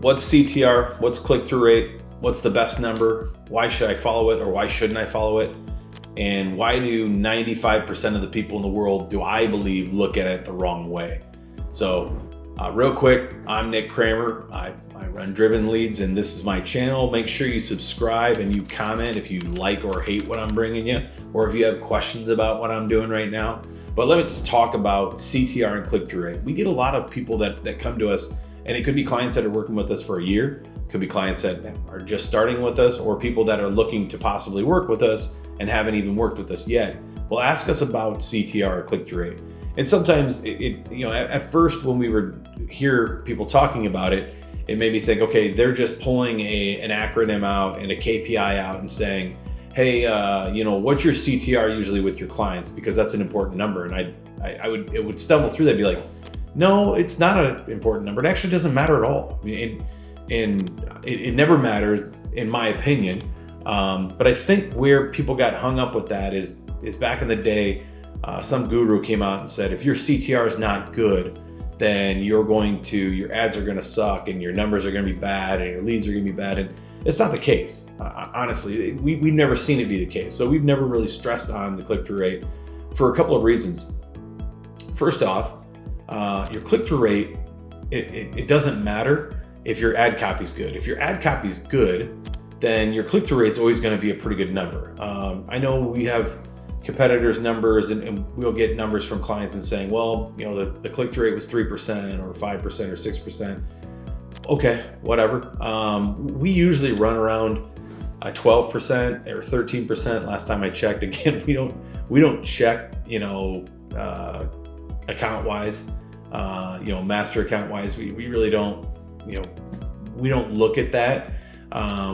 What's CTR? What's click-through rate? What's the best number? Why should I follow it or why shouldn't I follow it? And why do 95% of the people in the world, do I believe, look at it the wrong way? So real quick, I'm Nick Kramer. I run Driven Leads and this is my channel. Make sure you subscribe and you comment if you like or hate what I'm bringing you, or if you have questions about what I'm doing right now. But let's talk about CTR and click-through rate. We get a lot of people that come to us, and it could be clients that are working with us for a year, could be clients that are just starting with us, or people that are looking to possibly work with us and haven't even worked with us yet. Well, ask us about CTR or click-through rate. And sometimes at first when we would hear people talking about it, it made me think, okay, they're just pulling an acronym out and a KPI out and saying, hey, what's your CTR usually with your clients? Because that's an important number. And it would stumble through that and be like, no, it's not an important number. It actually doesn't matter at all. It never mattered in my opinion. But I think where people got hung up with that is back in the day, some guru came out and said, if your CTR is not good, then your ads are going to suck and your numbers are going to be bad and your leads are going to be bad. And it's not the case. Honestly, we've never seen it be the case. So we've never really stressed on the click-through rate for a couple of reasons. First off, your click-through rate, it doesn't matter if your ad copy is good. If your ad copy is good, then your click-through rate is always going to be a pretty good number. I know we have competitors' numbers and we'll get numbers from clients and saying, well, the click-through rate was 3% or 5% or 6%. Okay, whatever. We usually run around 12% or 13% last time I checked. Again, we don't check, account wise, master account wise. We really don't, we don't look at that.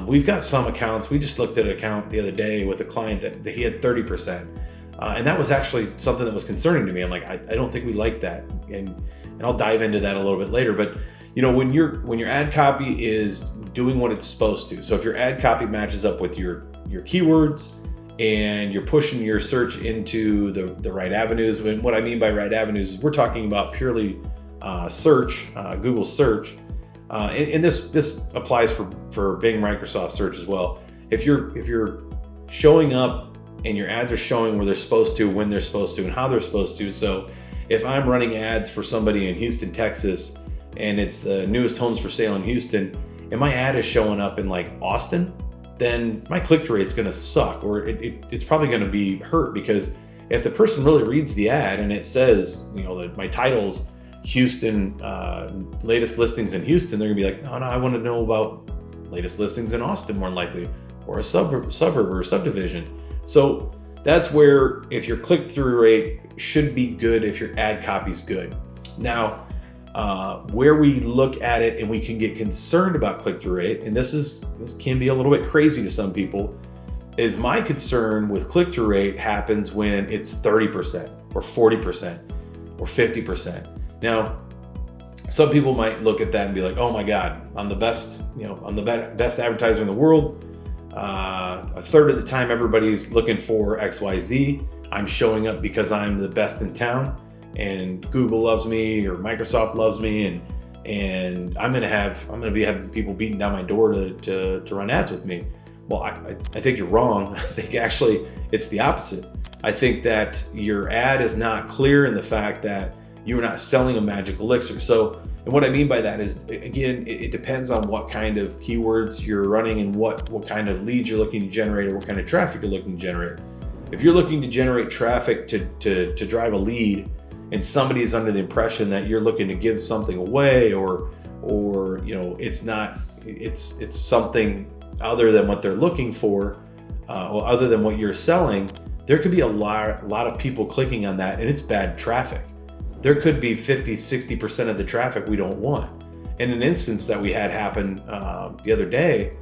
We've got some accounts. We just looked at an account the other day with a client that he had 30%. And that was actually something that was concerning to me. I'm like, I don't think we like that. And I'll dive into that a little bit later. But when your ad copy is doing what it's supposed to. So if your ad copy matches up with your keywords and you're pushing your search into the right avenues. And what I mean by right avenues is we're talking about purely search, Google search. And this applies for Bing, Microsoft search as well. If you're showing up and your ads are showing where they're supposed to, when they're supposed to, and how they're supposed to. So if I'm running ads for somebody in Houston, Texas, and it's the newest homes for sale in Houston, and my ad is showing up in like Austin, then my click-through rate's gonna suck, or it's probably gonna be hurt, because if the person really reads the ad and it says, that my title's Houston, latest listings in Houston, they're gonna be like, no, I want to know about latest listings in Austin more than likely, or a suburb or subdivision. So that's where, if your click-through rate should be good, if your ad copy's good. Now, where we look at it and we can get concerned about click-through rate, and this can be a little bit crazy to some people, is my concern with click-through rate happens when it's 30% or 40% or 50%. Now, some people might look at that and be like, oh my God, I'm the best, I'm the best advertiser in the world. A third of the time everybody's looking for XYZ. I'm showing up because I'm the best in town and Google loves me or Microsoft loves me, and I'm gonna be having people beating down my door to run ads with me. Well, I think you're wrong. I think actually it's the opposite. I think that your ad is not clear in the fact that you're not selling a magic elixir. So, and what I mean by that is, again, it depends on what kind of keywords you're running and what kind of leads you're looking to generate, or what kind of traffic you're looking to generate. If you're looking to generate traffic to drive a lead, and somebody is under the impression that you're looking to give something away, or it's something other than what they're looking for, or other than what you're selling, there could be a lot of people clicking on that, and it's bad traffic. There could be 50-60% of the traffic we don't want. In an instance that we had happen the other day,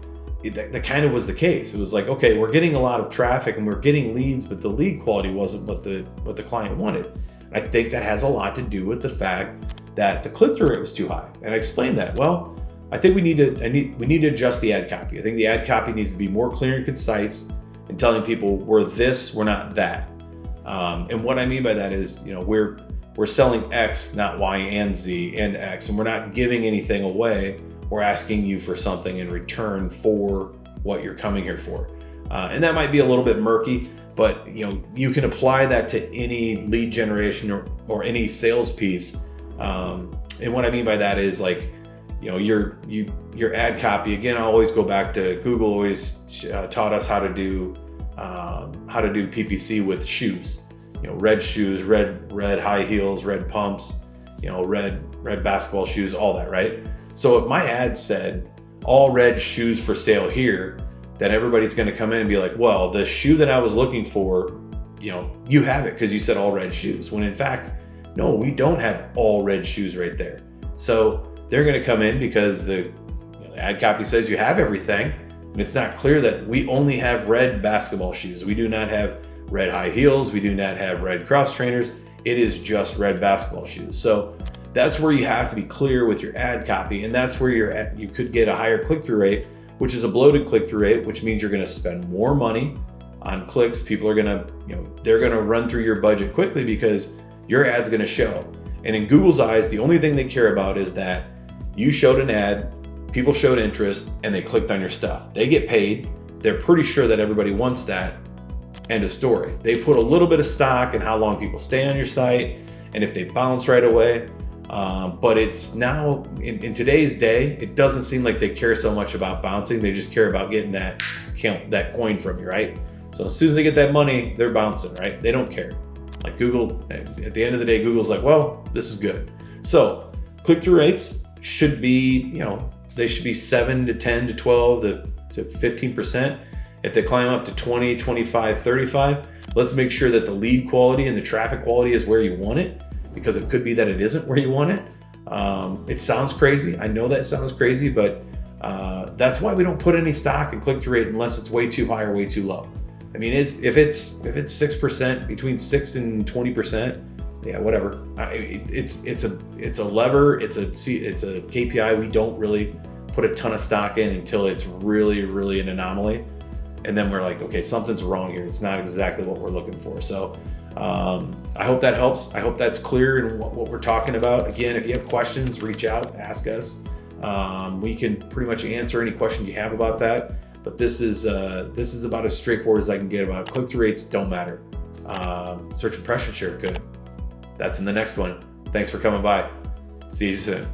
that kind of was the case. It was like, okay, we're getting a lot of traffic and we're getting leads, but the lead quality wasn't what the client wanted. And I think that has a lot to do with the fact that the click-through rate was too high. And I explained that. Well, I think we need to adjust the ad copy. I think the ad copy needs to be more clear and concise and telling people we're this, we're not that. And what I mean by that is, we're selling X, not Y and Z and X, and we're not giving anything away. or asking you for something in return for what you're coming here for. And that might be a little bit murky, but you can apply that to any lead generation or any sales piece. And what I mean by that is like, your ad copy. Again, I always go back to Google. Always taught us how to do PPC with shoes. Red shoes, red high heels, red pumps, red basketball shoes, all that, right? So if my ad said all red shoes for sale here, then everybody's going to come in and be like, well, the shoe that I was looking for, you have it because you said all red shoes. When in fact, no, we don't have all red shoes right there. So they're going to come in because the ad copy says you have everything, and it's not clear that we only have red basketball shoes. We do not have red high heels. We do not have red cross trainers. It is just red basketball shoes. So that's where you have to be clear with your ad copy, and that's where you could get a higher click-through rate, which is a bloated click-through rate, which means you're going to spend more money on clicks. People are going to, they're going to run through your budget quickly because your ad's going to show. And in Google's eyes, the only thing they care about is that you showed an ad, people showed interest, and they clicked on your stuff. They get paid. They're pretty sure that everybody wants that. End of story. They put a little bit of stock in how long people stay on your site and if they bounce right away. But it's now, in today's day, it doesn't seem like they care so much about bouncing. They just care about getting that coin from you, right? So as soon as they get that money, they're bouncing, right? They don't care. Like Google, at the end of the day, Google's like, well, this is good. So click-through rates should be, they should be 7 to 10 to 12 to 15%. If they climb up to 20, 25, 35, let's make sure that the lead quality and the traffic quality is where you want it, because it could be that it isn't where you want it. It sounds crazy. I know that sounds crazy, but that's why we don't put any stock in click-through rate unless it's way too high or way too low. I mean, if it's 6%, between 6 and 20%, yeah, whatever. It's a lever. It's a KPI. We don't really put a ton of stock in until it's really, really an anomaly, and then we're like, okay, something's wrong here. It's not exactly what we're looking for. So I hope that helps. I hope that's clear in what we're talking about. Again, if you have questions, reach out, ask us. We can pretty much answer any questions you have about that. But this is about as straightforward as I can get about click-through rates. Don't matter. Search impression share could. That's in the next one. Thanks for coming by. See you soon.